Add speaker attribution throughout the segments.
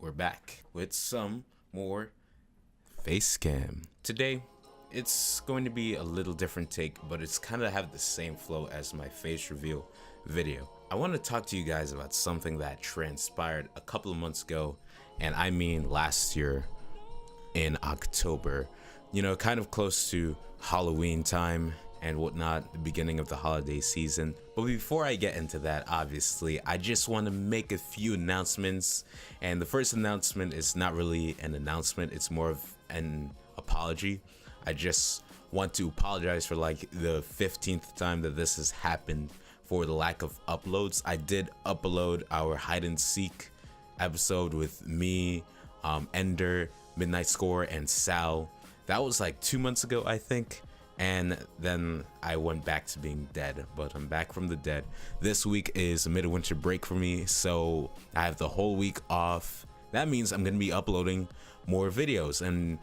Speaker 1: we're back with some more face cam. Today, it's going to be a little different take, but it's kind of have the same flow as my face reveal video. I want to talk to you guys about something that transpired a couple of months ago, and I mean last year in October. You know, kind of close to Halloween time and whatnot, the beginning of the holiday season. But before I get into that, obviously, I just want to make a few announcements. And the first announcement is not really an announcement, it's more of an apology. I just want to apologize for like the 15th time that this has happened for the lack of uploads. I did upload our hide and seek episode with me, Ender, Midnight Score, and Sal. That was like 2 months ago, I think. And then I went back to being dead, but I'm back from the dead. This week is a midwinter break for me, so I have the whole week off. That means I'm gonna be uploading more videos, and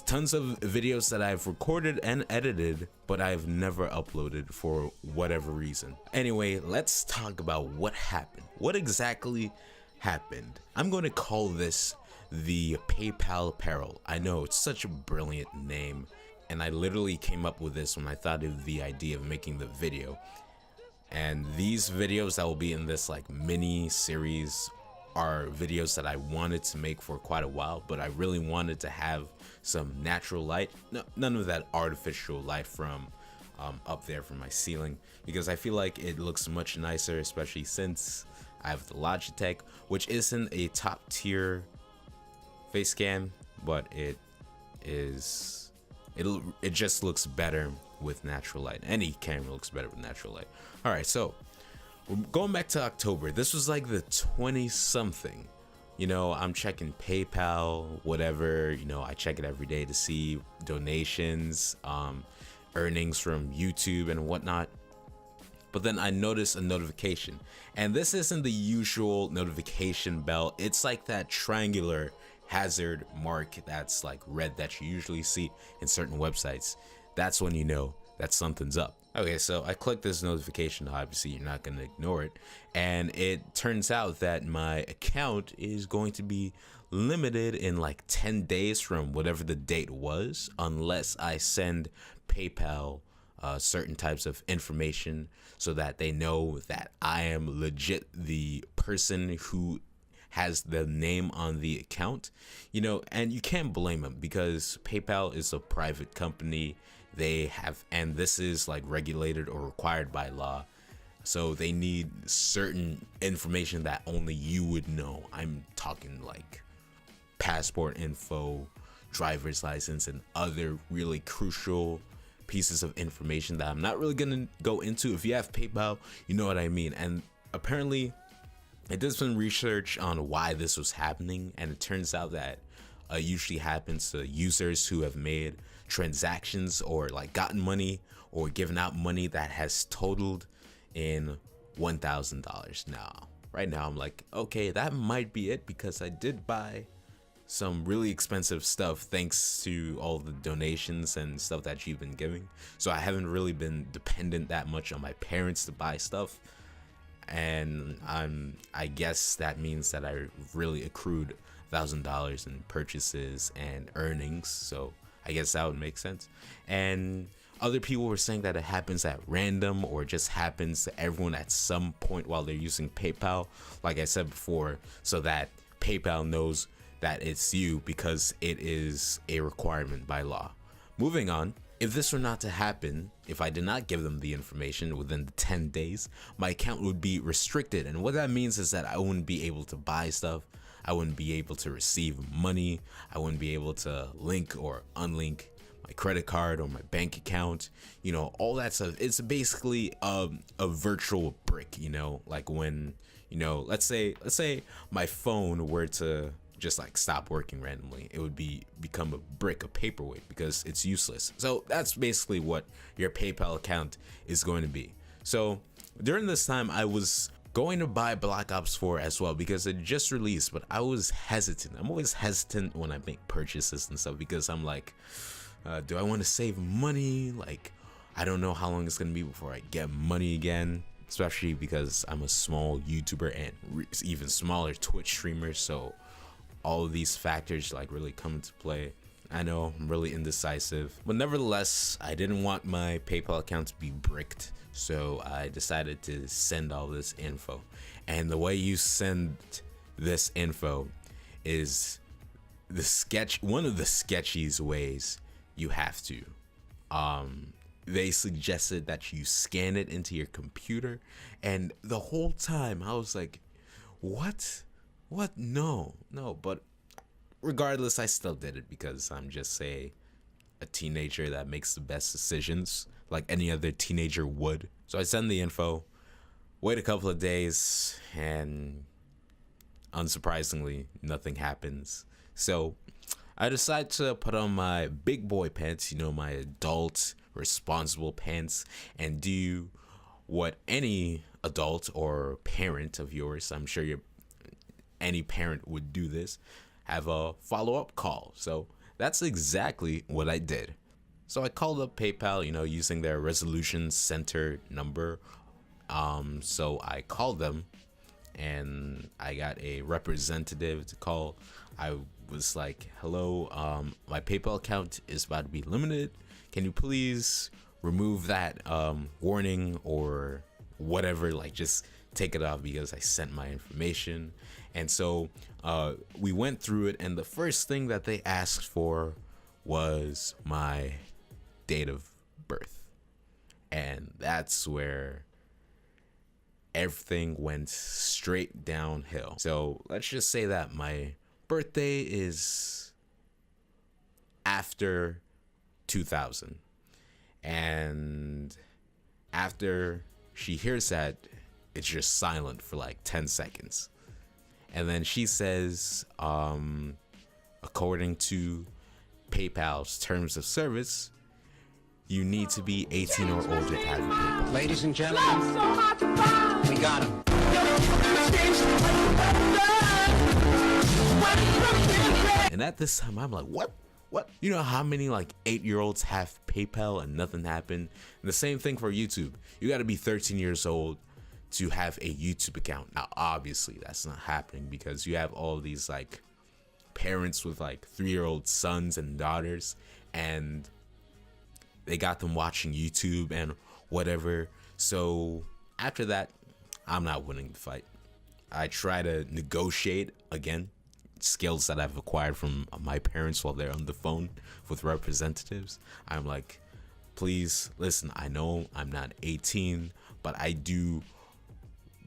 Speaker 1: tons of videos that I've recorded and edited, but I've never uploaded for whatever reason. Anyway, let's talk about what happened. What exactly happened? I'm going to call this the PayPal Peril. I know, it's such a brilliant name, and I literally came up with this when I thought of the idea of making the video. And these videos that will be in this like mini series are videos that I wanted to make for quite a while, but I really wanted to have some natural light, none of that artificial light from up there from my ceiling, because I feel like it looks much nicer, especially since I have the Logitech, which isn't a top tier face cam, but it just looks better with natural light. Any camera looks better with natural light. All right, so we're going back to October. This was like the 20-something. You know, I'm checking PayPal, whatever. You know, I check it every day to see donations, earnings from YouTube and whatnot. But then I noticed a notification, and this isn't the usual notification bell. It's like that triangular hazard mark that's like red that you usually see in certain websites. That's when you know that something's up. Okay, so I clicked this notification. Obviously you're not going to ignore it, and it turns out that my account is going to be limited in like 10 days from whatever the date was, unless I send PayPal certain types of information so that they know that I am legit the person who has the name on the account. You know, and you can't blame them, because PayPal is a private company. They have, and this is like regulated or required by law, so they need certain information that only you would know. I'm talking like passport info, driver's license, and other really crucial pieces of information that I'm not really gonna go into. If you have PayPal, you know what I mean. And apparently I did some research on why this was happening, and it turns out that usually happens to users who have made transactions or like gotten money or given out money that has totaled in $1,000. Now, right now I'm like, okay, that might be it, because I did buy some really expensive stuff thanks to all the donations and stuff that you've been giving. So I haven't really been dependent that much on my parents to buy stuff. And I guess that means that I really accrued $1,000 in purchases and earnings, so I guess that would make sense. And other people were saying that it happens at random, or just happens to everyone at some point while they're using PayPal, like I said before, so that PayPal knows that it's you, because it is a requirement by law. Moving on. If this were not to happen, if I did not give them the information within the 10 days, my account would be restricted. And what that means is that I wouldn't be able to buy stuff. I wouldn't be able to receive money. I wouldn't be able to link or unlink my credit card or my bank account. You know, all that stuff. It's basically a virtual brick, you know, like when, you know, let's say my phone were to just like stop working randomly, it would become a brick, a paperweight, because it's useless. So that's basically what your PayPal account is going to be. So during this time, I was going to buy Black Ops 4 as well, because it just released, but I was hesitant. I'm always hesitant when I make purchases and stuff, because I'm like, do I want to save money? Like, I don't know how long it's gonna be before I get money again, especially because I'm a small YouTuber and even smaller Twitch streamer, so all of these factors like really come into play. I know I'm really indecisive, but nevertheless, I didn't want my PayPal account to be bricked, so I decided to send all this info. And the way you send this info is one of the sketchiest ways you have to. They suggested that you scan it into your computer, and the whole time I was like, what? No, but regardless, I still did it because I'm just a teenager that makes the best decisions like any other teenager would. So I send the info, wait a couple of days, and unsurprisingly, nothing happens. So I decide to put on my big boy pants, my adult responsible pants, and do what any adult or parent of yours, I'm sure any parent would do this, have a follow-up call. So that's exactly what I did. So I called up PayPal, using their resolution center number. So I called them and I got a representative to call. I was like, hello, my PayPal account is about to be limited. Can you please remove that warning or whatever, like just take it off because I sent my information. And so we went through it, and the first thing that they asked for was my date of birth. And that's where everything went straight downhill. So let's just say that my birthday is after 2000. And after she hears that, it's just silent for like 10 seconds. And then she says, according to PayPal's terms of service, you need to be 18 or older to have your PayPal.
Speaker 2: Ladies and gentlemen, we got him.
Speaker 1: And at this time, I'm like, what? You know how many like 8-year-olds have PayPal and nothing happened? And the same thing for YouTube. You got to be 13 years old to have a YouTube account. Now, obviously, that's not happening because you have all these like parents with like 3-year-old sons and daughters, and they got them watching YouTube and whatever. So after that, I'm not winning the fight. I try to negotiate again, skills that I've acquired from my parents while they're on the phone with representatives. I'm like, please listen, I know I'm not 18, but I do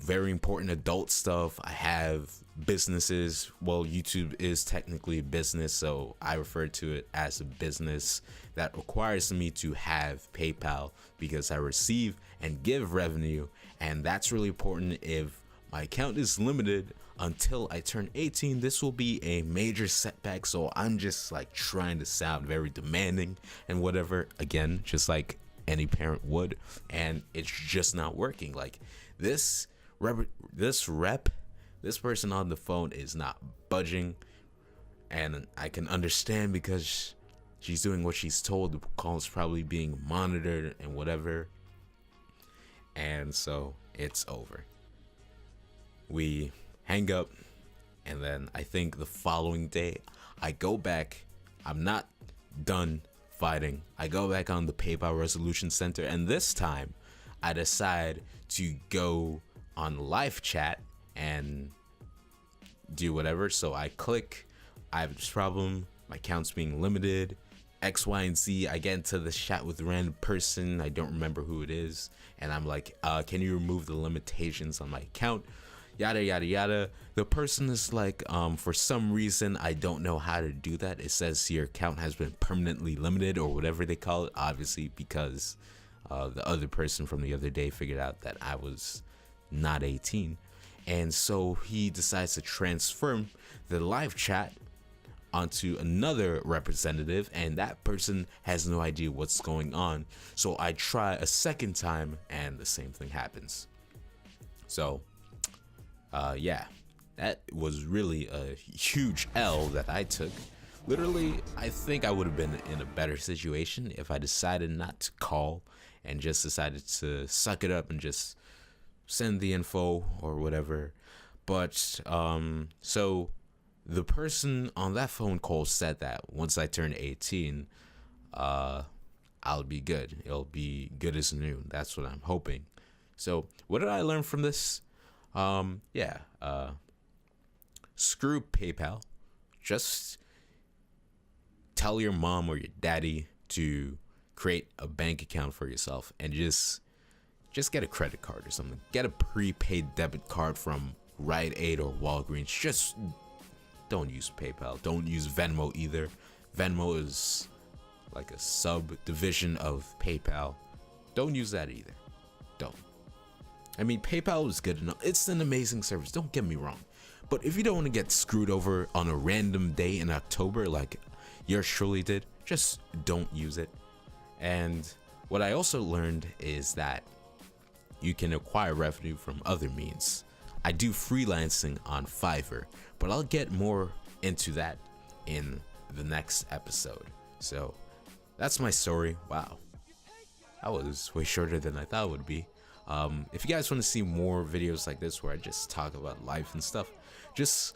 Speaker 1: very important adult stuff. I have businesses. Well, YouTube is technically a business, so I refer to it as a business that requires me to have PayPal because I receive and give revenue, and that's really important. If my account is limited until I turn 18, this will be a major setback. So I'm just like trying to sound very demanding and whatever, again, just like any parent would, and it's just not working. Like this person on the phone is not budging, and I can understand because she's doing what she's told. The call is probably being monitored and whatever, and so it's over. We hang up, and then I think the following day I go back. I'm not done fighting. I go back on the PayPal Resolution Center, and this time I decide to go on live chat and do whatever. So I click, I have this problem, my account's being limited, X, Y, and Z. I get into the chat with a random person, I don't remember who it is, and I'm like, can you remove the limitations on my account? Yada yada yada. The person is like, for some reason I don't know how to do that. It says your account has been permanently limited or whatever they call it, obviously because the other person from the other day figured out that I was not 18, and so he decides to transfer the live chat onto another representative, and that person has no idea what's going on. So I try a second time and the same thing happens. So yeah, that was really a huge L that I took. Literally, I think I would have been in a better situation if I decided not to call and just decided to suck it up and just send the info or whatever. But so the person on that phone call said that once I turn 18, I'll be good. It'll be good as new. That's what I'm hoping. So what did I learn from this? Screw PayPal. Just tell your mom or your daddy to create a bank account for yourself and just get a credit card or something. Get a prepaid debit card from Rite Aid or Walgreens. Just don't use PayPal. Don't use Venmo either. Venmo is like a subdivision of PayPal. Don't use that either. Don't. I mean, PayPal is good enough. It's an amazing service. Don't get me wrong. But if you don't want to get screwed over on a random day in October like yours truly did, just don't use it. And what I also learned is that you can acquire revenue from other means. I do freelancing on Fiverr, but I'll get more into that in the next episode. So that's my story. Wow, that was way shorter than I thought it would be. If you guys want to see more videos like this where I just talk about life and stuff, just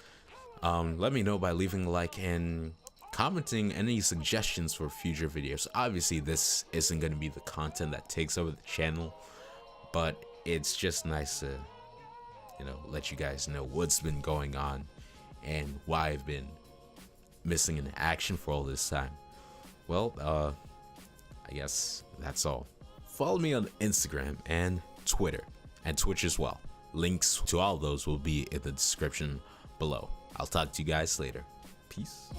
Speaker 1: let me know by leaving a like and commenting any suggestions for future videos. Obviously this isn't going to be the content that takes over the channel, but it's just nice to, let you guys know what's been going on and why I've been missing in action for all this time. Well, I guess that's all. Follow me on Instagram and Twitter and Twitch as well. Links to all those will be in the description below. I'll talk to you guys later. Peace.